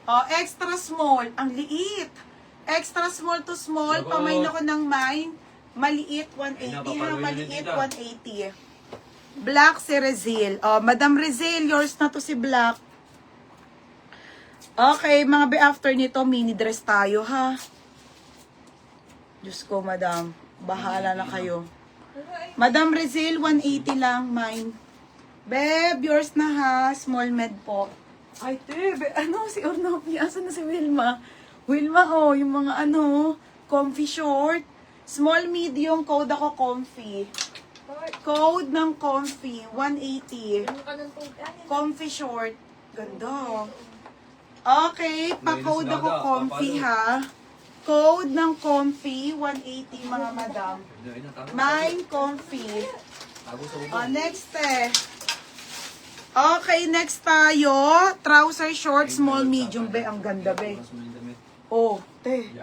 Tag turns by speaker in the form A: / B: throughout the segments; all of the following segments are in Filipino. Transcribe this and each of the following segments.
A: Oh, extra small. Ang liit. Extra small to small. Pamain ako ng mine. Maliit, 180 ha. Maliit, 180. Black si Rezil. Oh, Madam Rezil, yours na to si Black. Okay, mga be after nito, mini dress tayo ha. Diyos ko, madam. Bahala na kayo. Madam Rezil, 180 lang, mine. Beb, yours na ha. Small med po. Ay, te, ano, si Ornopi. Asan na si Wilma? Wilma, oh, yung mga ano, comfy short. Small, medium, code ako comfy. Code ng comfy, 180. Comfy short. Ganda. Okay, pa-code ako comfy ha. Code ng comfy, 180 mga madam. Mine comfy. Next Okay, next tayo. Trouser short, small, medium. Be, ang ganda be. Oh, te.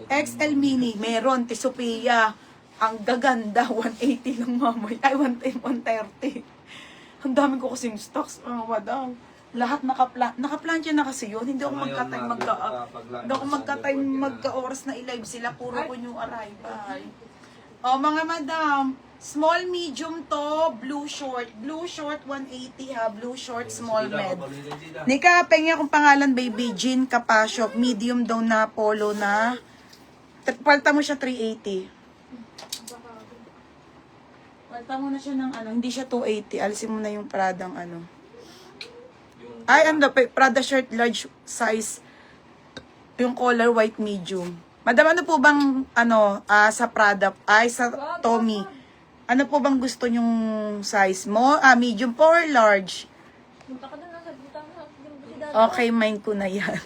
A: XL mini, meron. Te Sophia. Ang gaganda, 180 lang mamay. Ay, 130. Ang dami ko kasing stocks, madam. Lahat naka-plancha na kasi yun. Hindi ako magka-time magka-oras na i-live sila. Puro ko yung arrival. O, mga madam, small, medium to, blue short. Blue short, 180 ha. Blue short, small med. Nika, pengi akong pangalan, baby. Jean Capasio. Medium daw na polo na. Palta mo siya 380. Palta mo na siya ng ano. Hindi siya 280. Alisin mo na yung Pradang ano. Ay, ano, Prada shirt, large size. Yung color, white, medium. Madam, ano po bang, ano, sa Prada, ay, sa Tommy, ano po bang gusto nyong size mo? Medium po or large? Okay, mine ko na yan.